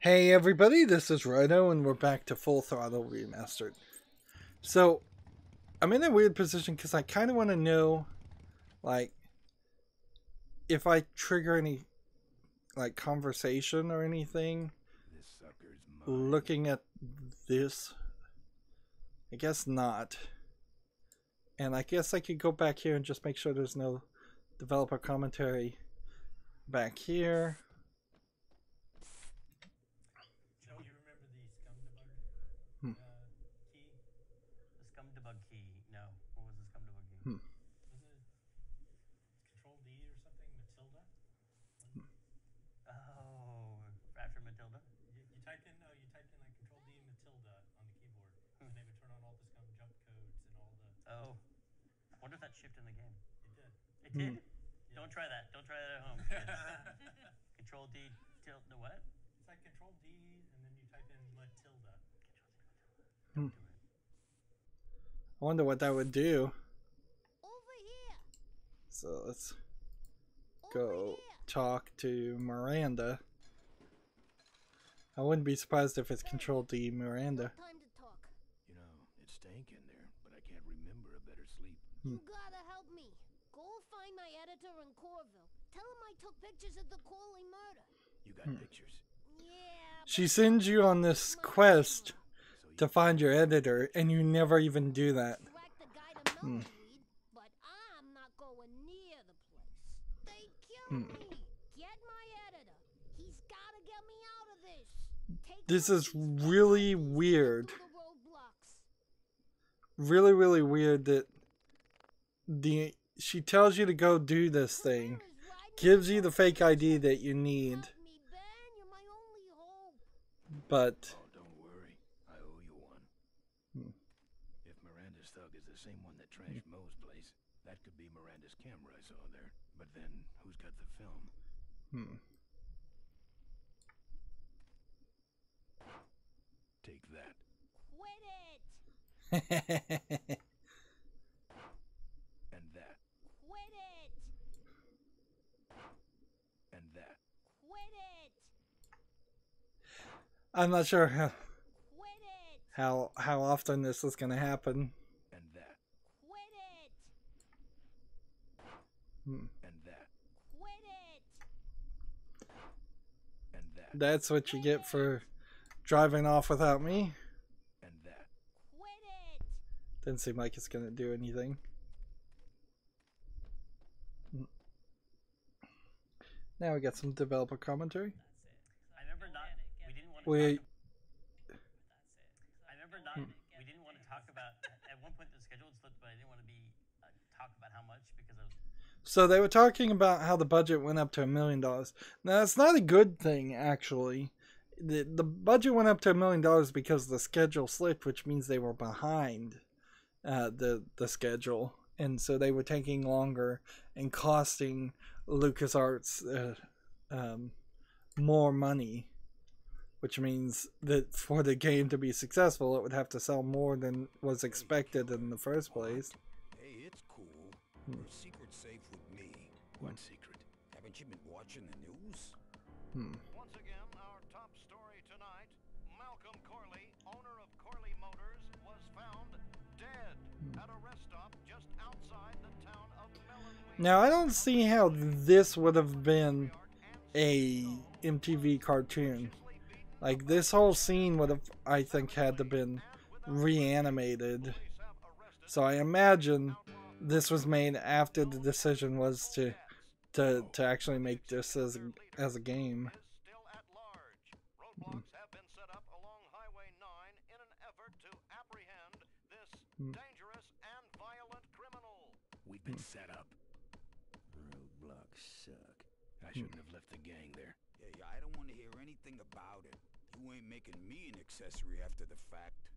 Hey everybody, this is Rydo and we're back to Full Throttle Remastered. So, I'm in a weird position because I kind of want to know, like, if I trigger any, like, conversation or anything, looking at this. I guess not. And I guess I could go back here and just make sure there's no developer commentary back here. It did? Don't try that. Don't try that at home. Control D, tilt, the what? It's like Control D, and then you type in Matilda. Don't do it. I wonder what that would do. Over here. So let's go talk to Miranda. I wouldn't be surprised if it's Control D Miranda. Time to talk. You know, it's stank in there, but I can't remember a better sleep. You gotta help me. Go find my editor in Corville. Tell him I took pictures of the Corley murder. You got pictures? Yeah. She sends you on this quest to find your editor, and you never even do that. Track the guy to Millweed, but I'm not going near the place. They killed me. Get my editor. He's gotta get me out of this. Take This my is pieces really and weird. through the roadblocks. Really weird that she tells you to go do this thing, gives you the fake ID that you need, Help me, Ben. You're my only hope. but Oh, don't worry. I owe you one. If Miranda's thug is the same one that trashed Moe's place, that could be Miranda's camera I saw there. But then, who's got the film? Take that. Quit it. And that. Quit it. And that. Quit it. I'm not sure Quit it. how often this is going to happen. And that. Quit it. And that. Quit it. And that. That's what you get for driving off without me. And that. Quit it. Doesn't seem like it's going to do anything. Now we got some developer commentary. I remember not. We didn't want to. Wait. I remember not. We didn't want to talk about. At one point, the schedule had slipped, but I didn't want to be talk about how much because of. So they were talking about how the budget went up to $1 million. Now that's not a good thing, actually. The budget went up to $1 million because the schedule slipped, which means they were behind the schedule, and so they were taking longer and costing LucasArts more money, which means that for the game to be successful, it would have to sell more than was expected in the first place. Hey, it's cool. Secret safe with me. What secret? Haven't you been watching the news? Once again, our top story tonight, Malcolm Corley, owner of Corley Motors, was found dead at a rest stop just outside the town of Melonweed. Now I don't see how this would have been a MTV cartoon. Like, this whole scene would have, I think, had to been reanimated. So I imagine this was made after the decision was to actually make this as a game. Is still at large. Roadblocks have been set up along Highway 9 in an effort to apprehend this dangerous and violent criminal. We've been set up. Roadblocks suck. I shouldn't have left the gang there. Yeah, I don't want to hear anything about it. You ain't making me an accessory after the fact.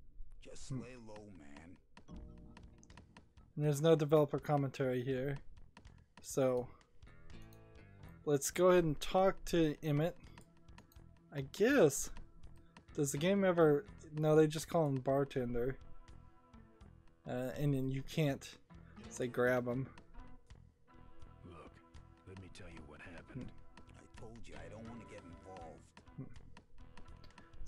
Just lay low, man. And there's no developer commentary here. So let's go ahead and talk to Emmett. I guess. Does the game ever... No, they just call him bartender. And then you can't say grab him. Look, let me tell you what happened. I told you I don't want to get involved.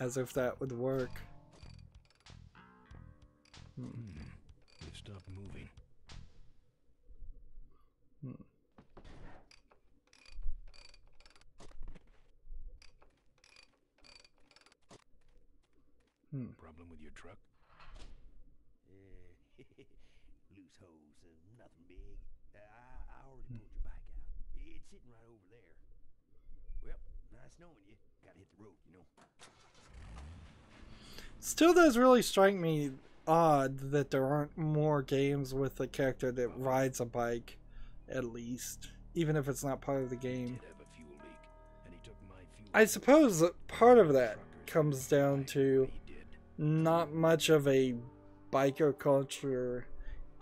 As if that would work. They stopped moving. Problem with your truck? Loose hose, nothing big. I already pulled your bike out. It's sitting right over there. Well, nice knowing you. Gotta hit the road, you know. Still does really strike me odd that there aren't more games with a character that rides a bike, at least, even if it's not part of the game. Did have a fuel leak, and he took my fuel. I suppose that part of that comes down to not much of a biker culture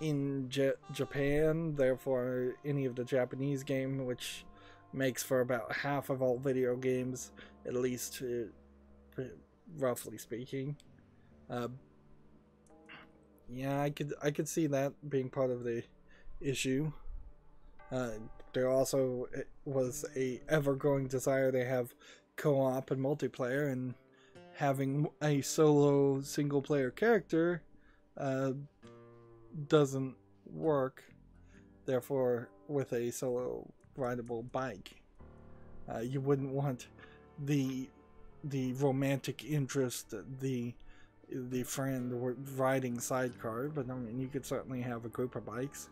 in Japan, therefore any of the Japanese game, which makes for about half of all video games, at least roughly speaking. Yeah, I could see that being part of the issue. There also was a ever-growing desire to have co-op and multiplayer, and having a solo single-player character doesn't work. Therefore, with a solo rideable bike, you wouldn't want the romantic interest, the friend riding sidecar, but I mean, you could certainly have a group of bikes.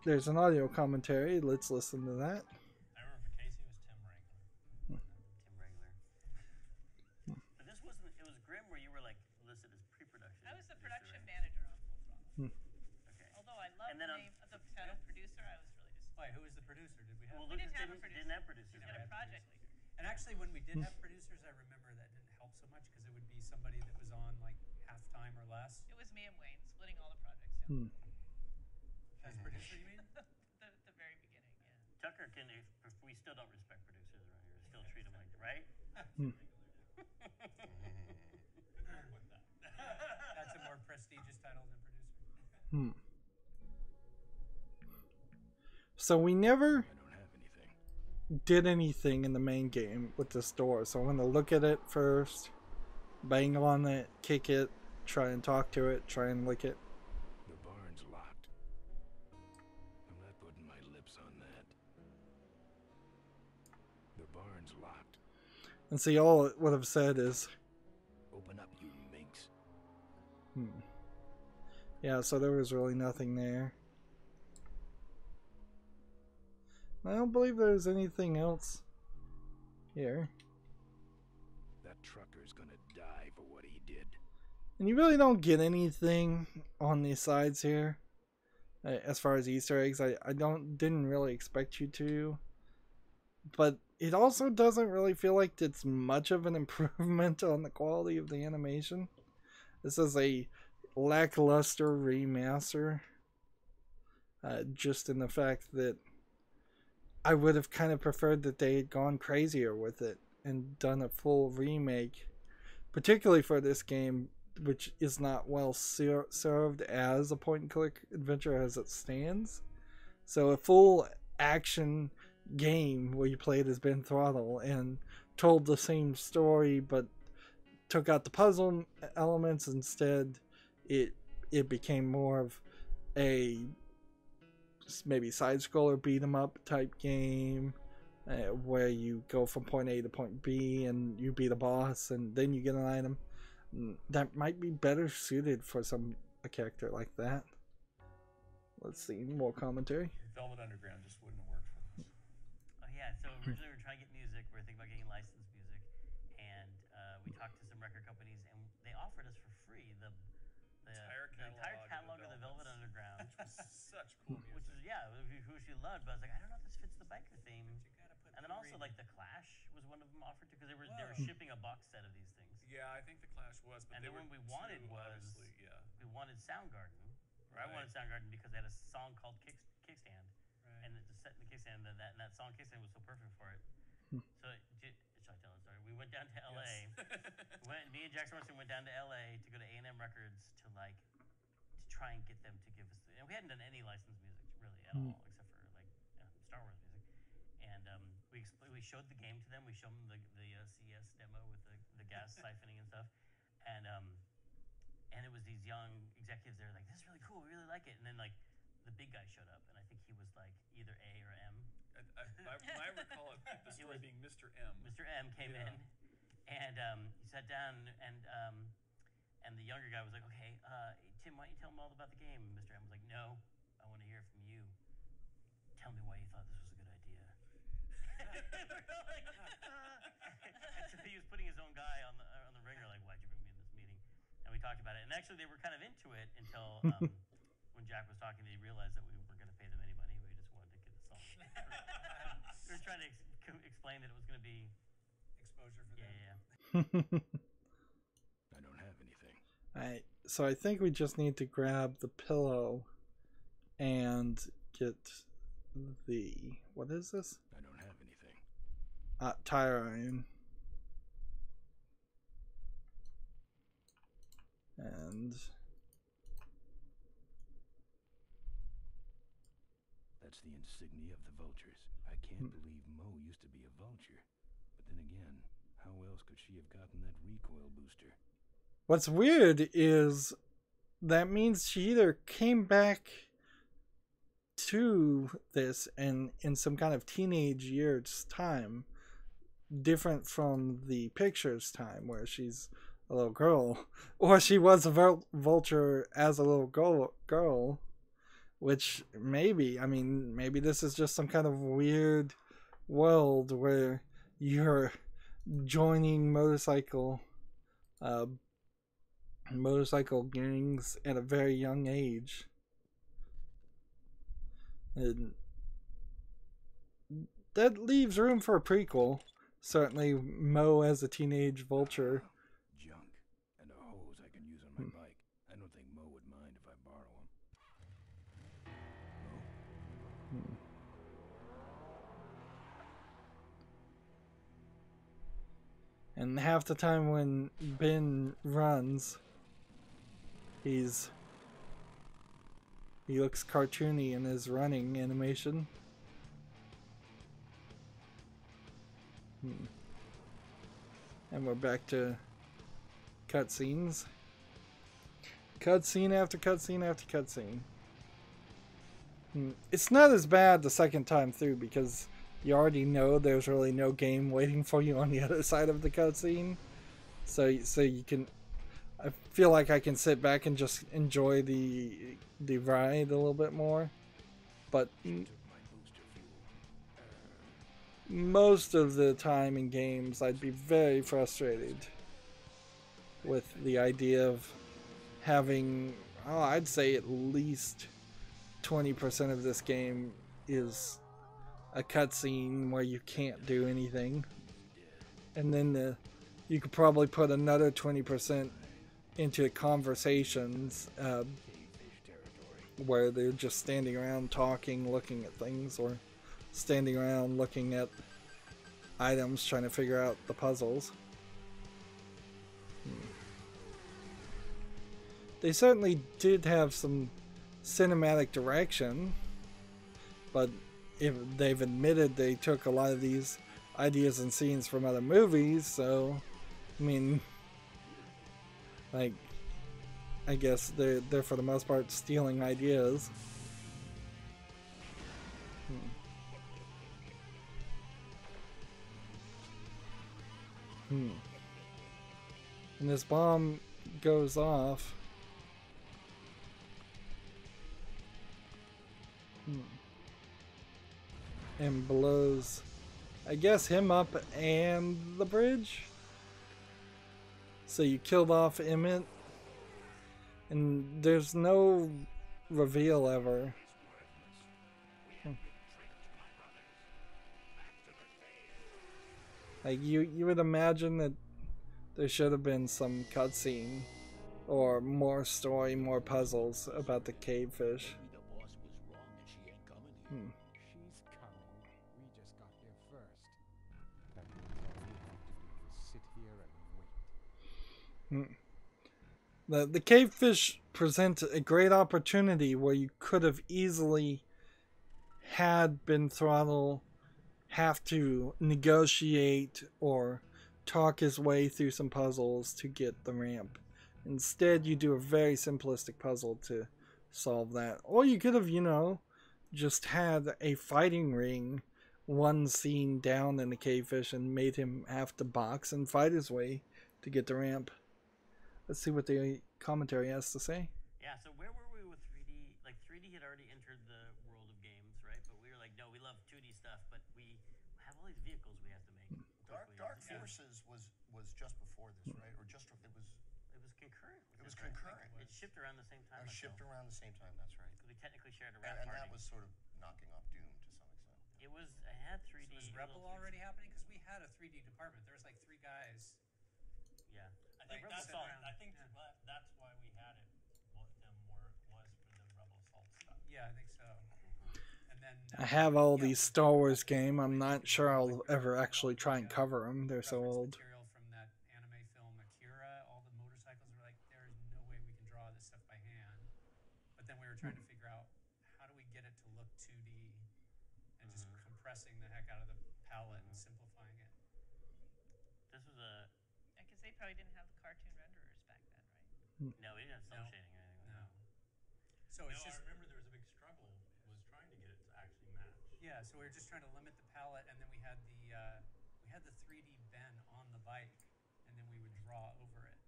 There's an audio commentary. Let's listen to that. I remember for Casey it was Tim Wrangler. Tim Wrangler. But this wasn't. It was Grim where you were like listed as pre-production. I was the production manager on Full Throttle. Okay. Although I love And the then name of the title producer, I was really disappointed. Wait, who was the producer? Did we have? Well, We Lucas didn't have a producer. didn't have producers. We had a project leader. And actually, when we did have producers, I remember that didn't help so much because it would be somebody that was on like half-time or less. It was me and Wayne splitting all the projects down. As producer, you mean? The very beginning, yeah. Tucker can. If we still don't respect producers around here. Still treat them like right. That's a more prestigious title than producer. So we never I don't have anything. did anything in the main game with this door, so I'm gonna look at it first, bang on it, kick it, try and talk to it, try and lick it. The barn's locked. I'm not putting my lips on that. The barn's locked. And see, all it would have said is, Open up, you minx. yeah, so there was really nothing there. I don't believe there's anything else here. That trucker's gonna die for what he did. And you really don't get anything on these sides here. As far as Easter eggs, I didn't really expect you to. But it also doesn't really feel like it's much of an improvement on the quality of the animation. This is a lackluster remaster. Just in the fact that I would have kind of preferred that they had gone crazier with it and done a full remake, particularly for this game, which is not well served as a point-and-click adventure as it stands. So a full action game where you played as Ben Throttle and told the same story but took out the puzzle elements. Instead, it became more of a maybe side-scroller beat-em-up type game where you go from point A to point B and you beat a boss and then you get an item. That might be better suited for a character like that. Let's see, more commentary. Velvet Underground just wouldn't have worked for us. Oh yeah, so originally we were trying to get music. We were thinking about getting licensed music, and we talked to some record companies, and they offered us for free the entire catalog of the Velvet Underground, Which was such cool music. which is which we loved. But I was like, I don't know if this fits the biker theme. And then also like the Clash was one of them offered to because they were shipping a box set of these things. Yeah, I think the Clash was, but And they then were what we wanted too, was obviously, yeah. we wanted Soundgarden. Or I Right. wanted Soundgarden because they had a song called Kickstand. Right. And it just set in the Kickstand, and that song Kickstand was so perfect for it. So, should I tell the story? We went down to LA. Me and Jackson Morrison went down to LA to go to A&M Records to try and get them to give us. And we hadn't done any licensed music really at all, except for Star Wars music. And we showed the game to them. We showed them the CS demo with the gas young executives. They're like, "This is really cool. We really like it." And then like the big guy showed up, and I think he was like either A or M. I recall the story being Mr. M. Mr. M came in, and he sat down, and the younger guy was like, "Okay, Tim, why don't you tell him all about the game?" And Mr. M was like, "No, I want to hear it from you. Tell me why you thought this was a good idea." And so he was putting his own guy on the ringer, like, "Why'd you bring me in this meeting?" And we talked about it, and actually they were kind of into it until when Jack was talking, they realized that we weren't going to pay them any money. We just wanted to get the song. We were trying to explain that it was going to be exposure for them. Yeah. I don't have anything. Alright, so I think we just need to grab the pillow and get the, what is this? I don't have anything. Tire iron. And that's the insignia of the vultures. I can't believe Mo used to be a vulture. But then again, how else could she have gotten that recoil booster? what's weird is that means she either came back to this in some kind of teenage years time, different from the pictures time where she's a little girl, or she was a vulture as a little girl, which maybe, I mean, maybe this is just some kind of weird world where you're joining motorcycle gangs at a very young age. And that leaves room for a prequel. Certainly Mo as a teenage vulture. Junk. And a hose I can use on my bike. I don't think Mo would mind if I borrow him. Mo? And half the time when Ben runs, he looks cartoony in his running animation. And we're back to cutscenes. Cutscene after cutscene after cutscene. It's not as bad the second time through because you already know there's really no game waiting for you on the other side of the cutscene. So you can... I feel like I can sit back and just enjoy the ride a little bit more. But most of the time in games, I'd be very frustrated with the idea of having, I'd say at least 20% of this game is a cutscene where you can't do anything. And then you could probably put another 20% into conversations where they're just standing around talking, looking at things, or standing around looking at items, trying to figure out the puzzles. They certainly did have some cinematic direction, but if they've admitted they took a lot of these ideas and scenes from other movies, so I mean, like, I guess they're for the most part stealing ideas. And this bomb goes off. And blows, I guess, him up and the bridge. So you killed off Emmett, and there's no reveal ever. Like you would imagine that there should have been some cutscene or more story, more puzzles about the cave fish. She's coming. We just got here first. That means all we have to do is sit here and wait. The cave fish present a great opportunity where you could have easily had Ben Throttle have to negotiate or talk his way through some puzzles to get the ramp Instead, you do a very simplistic puzzle to solve that. Or you could have, you know, just had a fighting ring, one scene down in the cavefish, and made him have to box and fight his way to get the ramp. Let's see what the commentary has to say. Yeah, so where were we with 3D? Like 3D had already entered the world of games, right? But we were like, no, we love 2D stuff, but we have all these vehicles we have to make. Dark Forces was just before this, right? Or just it was concurrent. It was concurrent. It shipped around the same time. It shipped around the same time. That's right. Because we technically shared a wrap and party. that was sort of knocking off Doom to some extent. It was. It had 3D. So was Rebel already happening? Because we had a 3D department. There was like 3 guys. Yeah. I think that's all. I think that's why we had it. What them was for the Rebel Assault stuff. Yeah, I think so. And then I have all these Star Wars game. I'm not sure I'll ever actually try and cover them. They're so old. Material from that anime film Akira, all the motorcycles were like, there is no way we can draw this stuff by hand. But then we were trying to figure out how do we get it to look 2D and just compressing the heck out of the palette and simplifying it. This was a. Yeah, because they probably didn't have the cartoon renderers back then, right? No, we didn't have cell shading or anything. No. So it's just. I remember there was a big struggle was trying to get it to actually match. Yeah, so we were just trying to limit the palette, and then we had the 3D Ben on the bike, and then we would draw over it.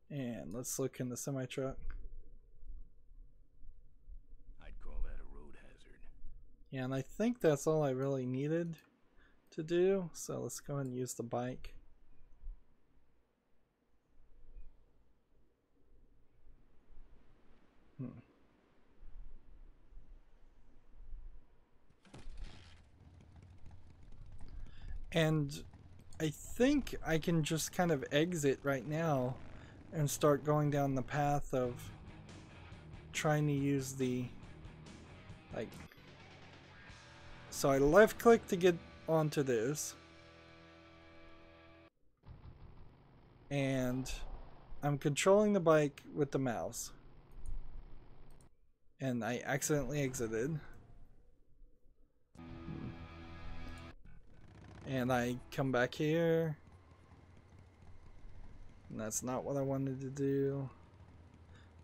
And let's look in the semi-truck. I'd call that a road hazard. Yeah, and I think that's all I really needed to do. So let's go ahead and use the bike. And I think I can just kind of exit right now and start going down the path of trying to use the, like, so I left click to get onto this, and I'm controlling the bike with the mouse, and I accidentally exited. And I come back here, and that's not what I wanted to do.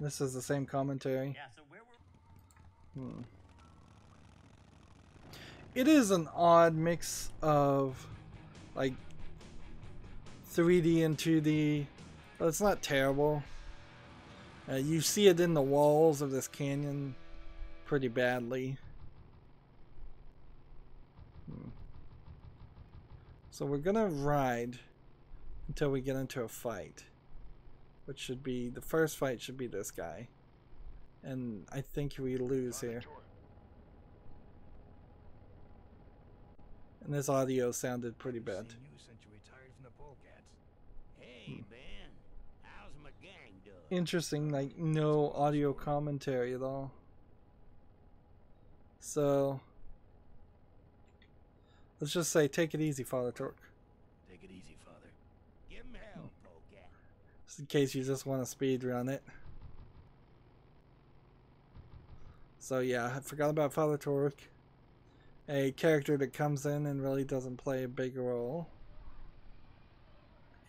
This is the same commentary. Yeah, so where were... It is an odd mix of like 3D and 2D, but it's not terrible. You see it in the walls of this canyon pretty badly. So we're gonna ride until we get into a fight, which should be, the first fight should be this guy, and I think we lose here. And this audio sounded pretty bad. Seen you since you retired from the Polecats. Hey Ben, how's my gang doing? Interesting, like no audio commentary at all. So let's just say, take it easy, Father Torque. Take it easy, Father. Give him hell, Polecat. Just in case you just want to speed run it. So yeah, I forgot about Father Torque. A character that comes in and really doesn't play a big role.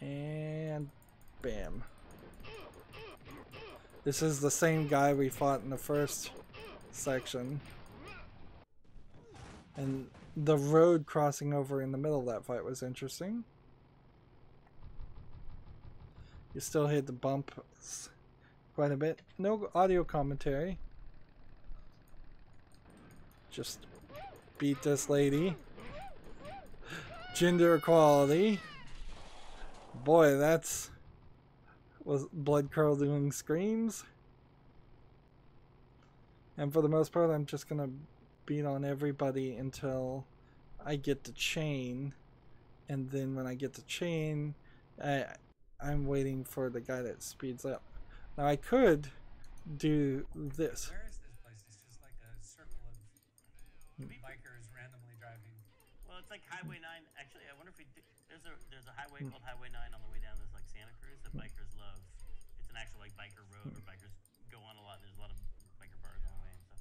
And bam. This is the same guy we fought in the first section. And the road crossing over in the middle of that fight was interesting. You still hit the bumps quite a bit. No audio commentary. Just beat this lady. Gender equality. Boy, that's was blood curdling screams. And for the most part, I'm just gonna beat on everybody until I get the chain, and then when I get the chain, I'm waiting for the guy that speeds up. Now I could do this. Where is this place? It's just like a circle of bikers randomly driving. Well, it's like Highway 9. Actually, I wonder if we there's a highway called Highway 9 on the way down this like Santa Cruz that bikers love. It's an actual like biker road where bikers go on a lot. And there's a lot of biker bars on the way and stuff.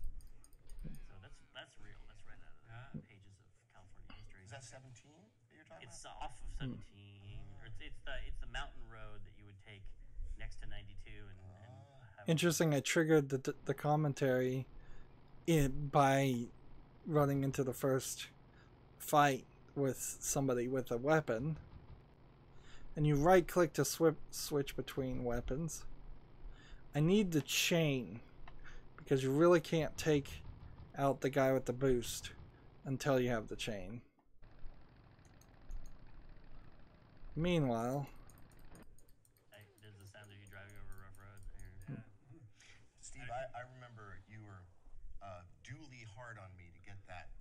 So that's real. That's right out of the pages of California history. Is that 17 that you're talking It's about? off of 17. Or it's the mountain road that you would take next to 92 and have Interesting. I triggered the commentary by running into the first fight with somebody with a weapon, and you right click to switch between weapons. I need the chain because you really can't take out the guy with the boost until you have the chain. Meanwhile, there's the sound of you driving over a rough road. Steve, I remember you were duly hard on me to get that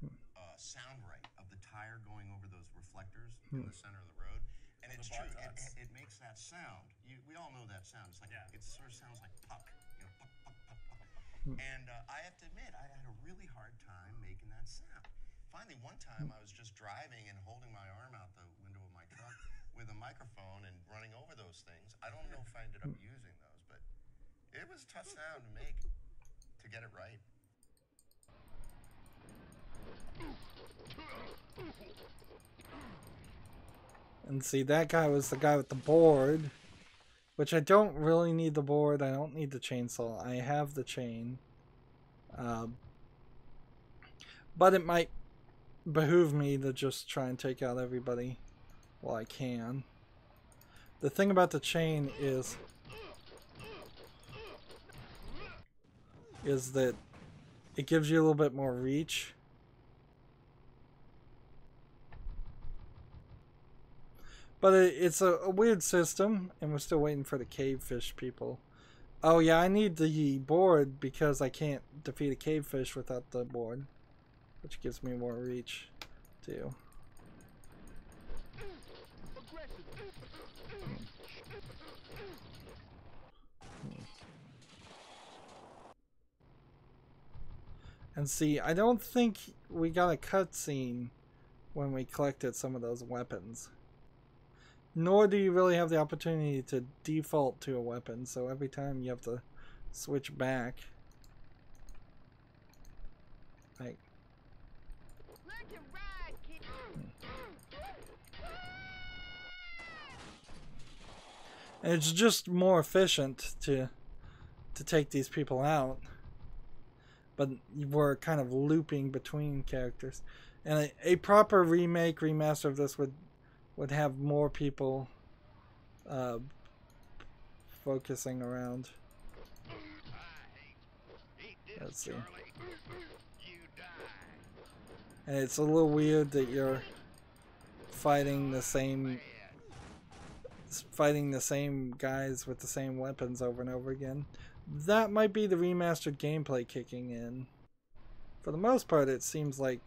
sound right of the tire going over those reflectors in the center of the road. And it's true, it makes that sound. We all know that sound. It's like, it sort of sounds like puck, you know, puck, puck, puck, puck. And I have to admit, I had a really hard time making that sound. Finally, one time I was just driving and holding my arm out the window of my truck with a microphone and running over those things. I don't know if I ended up using those, but it was a tough sound to make, to get it right. and see, that guy was the guy with the board, which I don't really need the board. I don't need the chainsaw. I have the chain. But it might behoove me to just try and take out everybody while I can. The thing about the chain is that it gives you a little bit more reach. But it's a weird system, and we're still waiting for the cavefish people. Oh yeah, I need the board because I can't defeat a cavefish without the board, which gives me more reach too. And see, I don't think we got a cutscene when we collected some of those weapons. Nor do you really have the opportunity to default to a weapon, so every time you have to switch back. Like, and it's just more efficient to take these people out. But we're kind of looping between characters. And a proper remake, remaster of this would have more people focusing around. Let's see. And it's a little weird that you're fighting the same guys with the same weapons over and over again. That might be the remastered gameplay kicking in. For the most part, it seems like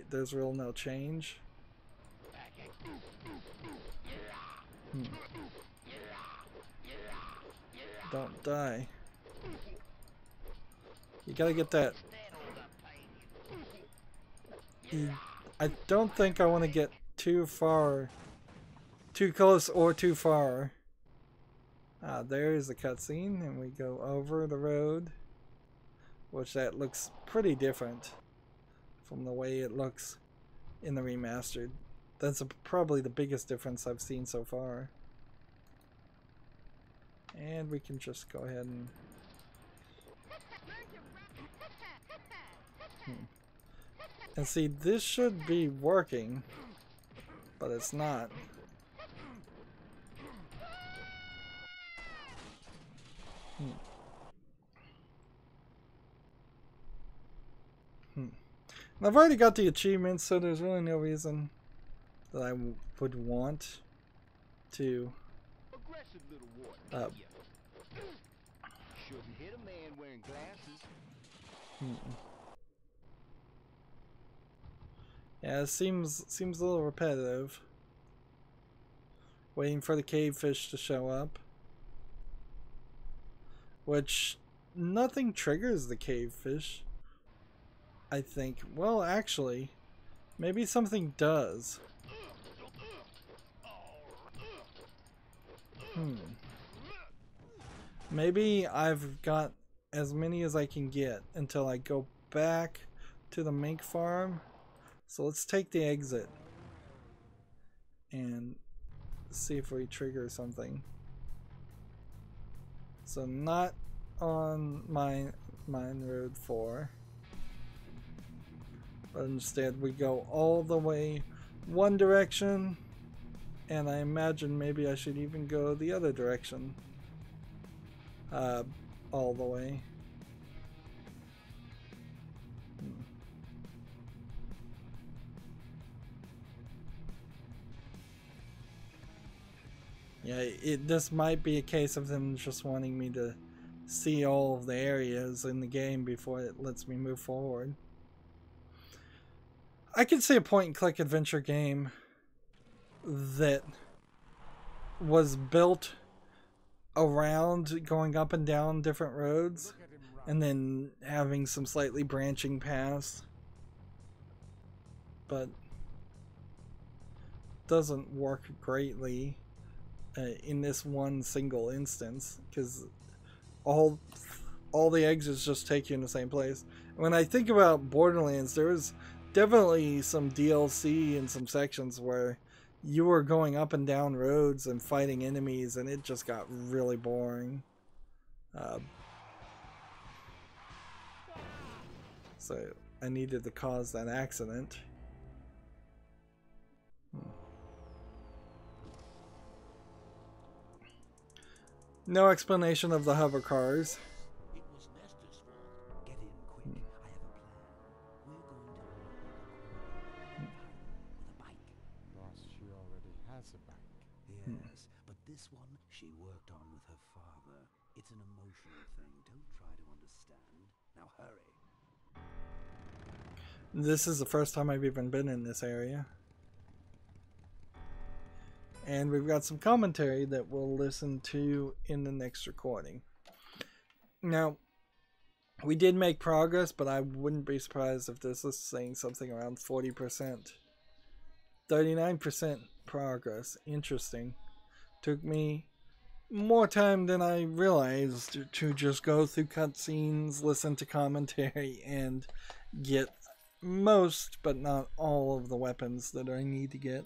there's real no change. Don't die. You gotta get that. I don't think I want to get too far, too close or too far. There's the cutscene, and we go over the road, which that looks pretty different from the way it looks in the remastered. That's probably the biggest difference I've seen so far. And we can just go ahead and... And see, this should be working, but it's not. I've already got the achievements, so there's really no reason that I would want to Shouldn't hit a man wearing glasses. Yeah, it seems a little repetitive. Waiting for the cavefish to show up. Which, nothing triggers the cavefish, I think. Well, actually, maybe something does. Maybe I've got as many as I can get until I go back to the mink farm. So let's take the exit and see if we trigger something. So not on Mine Road 4, but instead we go all the way one direction, and I imagine maybe I should even go the other direction all the way. Yeah, this might be a case of them just wanting me to see all of the areas in the game before it lets me move forward. I could see a point-and-click adventure game that was built around going up and down different roads and then having some slightly branching paths, but doesn't work greatly in this one single instance, because all the exits just take you in the same place. When I think about Borderlands, there was definitely some DLC in some sections where you were going up and down roads and fighting enemies, and it just got really boring. So I needed to cause that accident. No explanation of the hover cars. It was Nestor's fault. Get in quick. I have a plan. We're going to with a bike. Boss, she already has a bike. Yes, but this one she worked on with her father. It's an emotional thing. Don't try to understand. Now hurry. This is the first time I've even been in this area. And we've got some commentary that we'll listen to in the next recording. Now, we did make progress, but I wouldn't be surprised if this is saying something around 40%. 39% progress. Interesting. Took me more time than I realized to just go through cutscenes, listen to commentary, and get most, but not all, of the weapons that I need to get.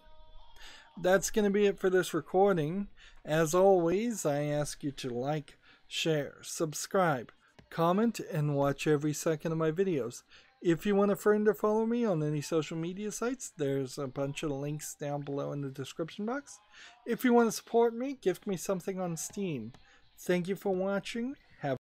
That's going to be it for this recording. As always, I ask you to like, share, subscribe, comment, and watch every second of my videos. If you want a friend or follow me on any social media sites, there's a bunch of links down below in the description box. If you want to support me, gift me something on Steam. Thank you for watching,